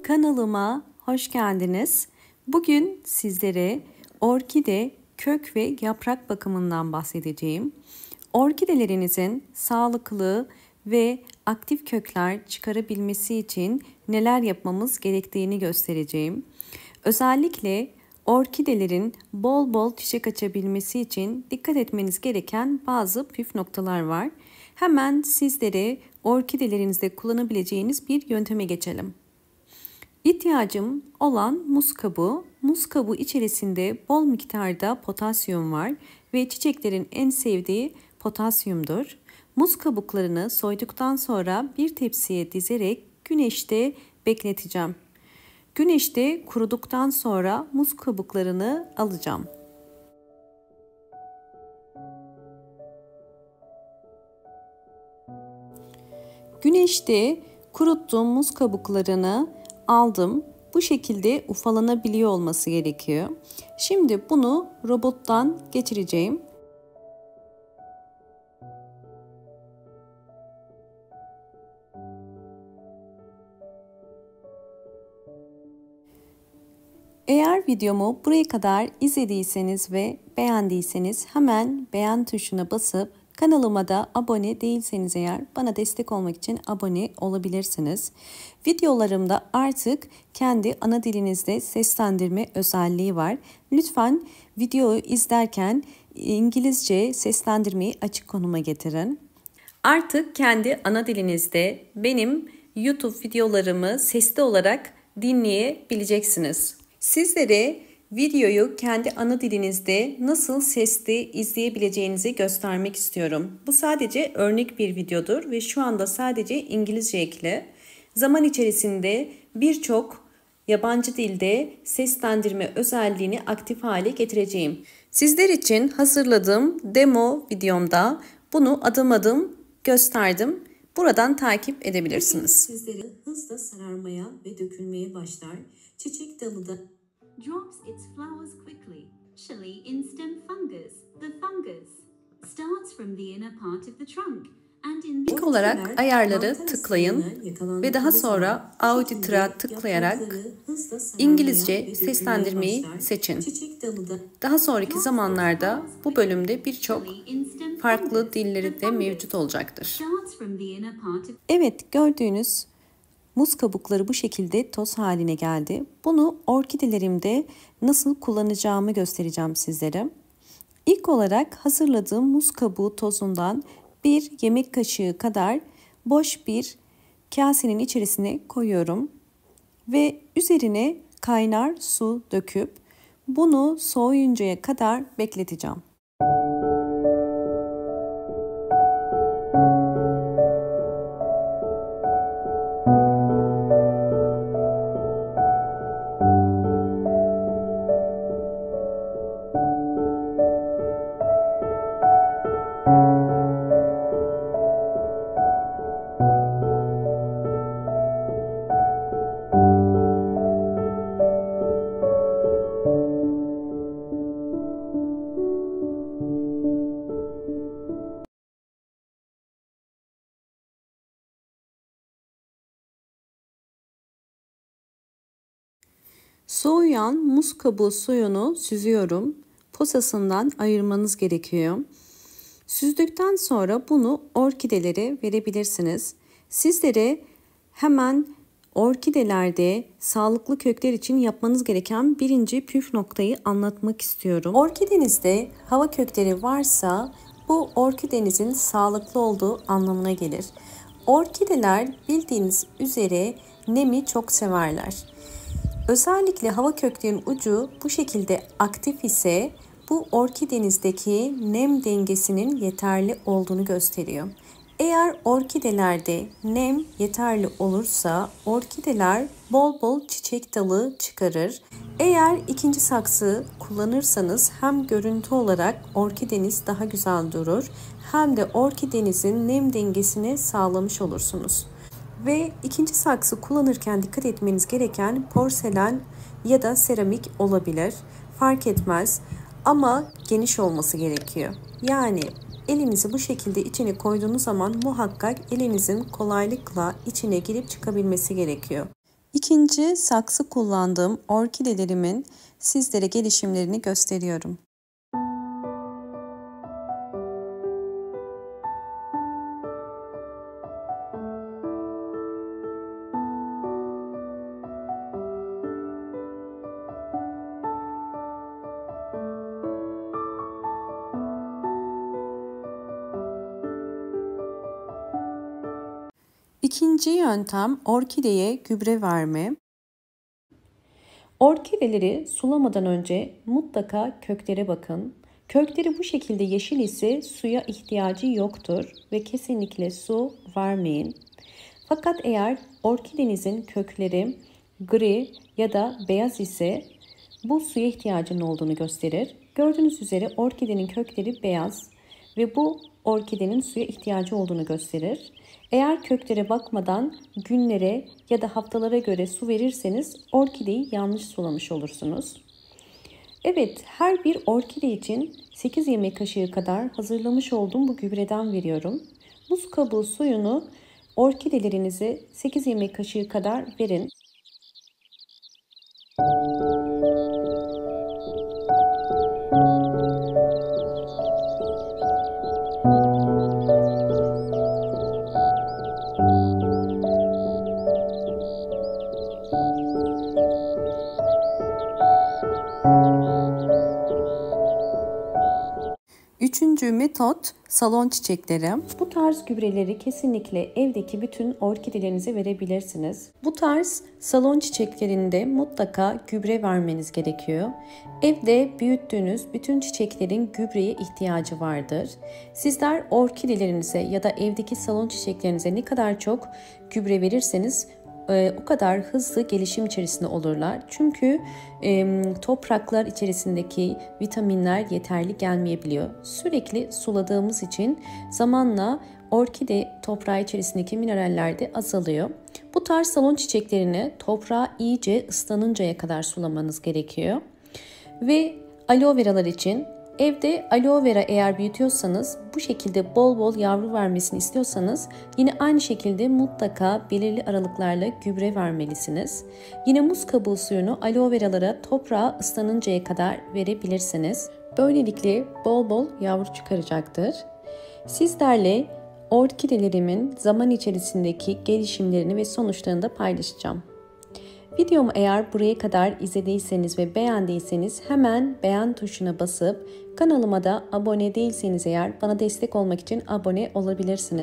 Kanalıma hoş geldiniz. Bugün sizlere orkide kök ve yaprak bakımından bahsedeceğim. Orkidelerinizin sağlıklı ve aktif kökler çıkarabilmesi için neler yapmamız gerektiğini göstereceğim. Özellikle orkidelerin bol bol çiçek açabilmesi için dikkat etmeniz gereken bazı püf noktalar var. Hemen sizlere orkidelerinizde kullanabileceğiniz bir yönteme geçelim. İhtiyacım olan muz kabuğu. Muz kabuğu içerisinde bol miktarda potasyum var ve çiçeklerin en sevdiği potasyumdur. Muz kabuklarını soyduktan sonra bir tepsiye dizerek güneşte bekleteceğim. Güneşte kuruduktan sonra muz kabuklarını alacağım. Güneşte kuruttuğum muz kabuklarını aldım. Bu şekilde ufalanabiliyor olması gerekiyor. Şimdi bunu robottan geçireceğim. Eğer videomu buraya kadar izlediyseniz ve beğendiyseniz hemen beğen tuşuna basıp kanalıma da abone değilseniz eğer bana destek olmak için abone olabilirsiniz. Videolarımda artık kendi ana dilinizde seslendirme özelliği var. Lütfen videoyu izlerken İngilizce seslendirmeyi açık konuma getirin. Artık kendi ana dilinizde benim YouTube videolarımı sesli olarak dinleyebileceksiniz. Sizlere videoyu kendi ana dilinizde nasıl sesli izleyebileceğinizi göstermek istiyorum. Bu sadece örnek bir videodur ve şu anda sadece İngilizce ekli. Zaman içerisinde birçok yabancı dilde seslendirme özelliğini aktif hale getireceğim. Sizler için hazırladığım demo videomda bunu adım adım gösterdim. Buradan takip edebilirsiniz. Sizleri hızla sararmaya ve dökülmeye başlar. Çiçek dalı da drops its flowers quickly, usually in stem fungus. The fungus starts from the inner part of the trunk and in İlk olarak ayarları tıklayın ve daha sonra Auditor'a tıklayarak İngilizce seslendirmeyi seçin. Daha sonraki zamanlarda bu bölümde birçok farklı dilleri de mevcut olacaktır. Evet, gördüğünüz muz kabukları bu şekilde toz haline geldi. Bunu orkidelerimde nasıl kullanacağımı göstereceğim sizlere. İlk olarak hazırladığım muz kabuğu tozundan bir yemek kaşığı kadar boş bir kasenin içerisine koyuyorum. Ve üzerine kaynar su döküp bunu soğuyuncaya kadar bekleteceğim. Soğuyan muz kabuğu suyunu süzüyorum. Posasından ayırmanız gerekiyor. Süzdükten sonra bunu orkidelere verebilirsiniz. Sizlere hemen orkidelerde sağlıklı kökler için yapmanız gereken birinci püf noktayı anlatmak istiyorum. Orkidenizde hava kökleri varsa bu orkidenizin sağlıklı olduğu anlamına gelir. Orkideler bildiğiniz üzere nemi çok severler. Özellikle hava köklerinin ucu bu şekilde aktif ise bu orkidenizdeki nem dengesinin yeterli olduğunu gösteriyor. Eğer orkidelerde nem yeterli olursa orkideler bol bol çiçek dalı çıkarır. Eğer ikinci saksı kullanırsanız hem görüntü olarak orkideniz daha güzel durur hem de orkidenizin nem dengesini sağlamış olursunuz. Ve ikinci saksı kullanırken dikkat etmeniz gereken porselen ya da seramik olabilir. Fark etmez ama geniş olması gerekiyor. Yani elinizi bu şekilde içine koyduğunuz zaman muhakkak elinizin kolaylıkla içine girip çıkabilmesi gerekiyor. İkinci saksı kullandığım orkidelerimin sizlere gelişimlerini gösteriyorum. İkinci yöntem orkideye gübre verme. Orkideleri sulamadan önce mutlaka köklere bakın. Kökleri bu şekilde yeşil ise suya ihtiyacı yoktur ve kesinlikle su vermeyin. Fakat eğer orkidenizin kökleri gri ya da beyaz ise bu suya ihtiyacının olduğunu gösterir. Gördüğünüz üzere orkidenin kökleri beyaz ve bu orkidenin suya ihtiyacı olduğunu gösterir. Eğer köklere bakmadan günlere ya da haftalara göre su verirseniz orkideyi yanlış sulamış olursunuz. Evet, her bir orkide için 8 yemek kaşığı kadar hazırlamış olduğum bu gübreden veriyorum. Muz kabuğu suyunu orkidelerinize 8 yemek kaşığı kadar verin. Üçüncü metot salon çiçekleri. Bu tarz gübreleri kesinlikle evdeki bütün orkidelerinize verebilirsiniz. Bu tarz salon çiçeklerinde mutlaka gübre vermeniz gerekiyor. Evde büyüttüğünüz bütün çiçeklerin gübreye ihtiyacı vardır. Sizler orkidelerinize ya da evdeki salon çiçeklerinize ne kadar çok gübre verirseniz o kadar hızlı gelişim içerisinde olurlar. Çünkü topraklar içerisindeki vitaminler yeterli gelmeyebiliyor. Sürekli suladığımız için zamanla orkide toprağı içerisindeki mineraller de azalıyor. Bu tarz salon çiçeklerini toprağa iyice ıslanıncaya kadar sulamanız gerekiyor. Ve aloe veralar için evde aloe vera eğer büyütüyorsanız, bu şekilde bol bol yavru vermesini istiyorsanız yine aynı şekilde mutlaka belirli aralıklarla gübre vermelisiniz. Yine muz kabuğu suyunu aloe veralara toprağa ıslanıncaya kadar verebilirsiniz. Böylelikle bol bol yavru çıkaracaktır. Sizlerle orkidelerimin zaman içerisindeki gelişimlerini ve sonuçlarını da paylaşacağım. Videomu eğer buraya kadar izlediyseniz ve beğendiyseniz hemen beğen tuşuna basıp kanalıma da abone değilseniz eğer bana destek olmak için abone olabilirsiniz.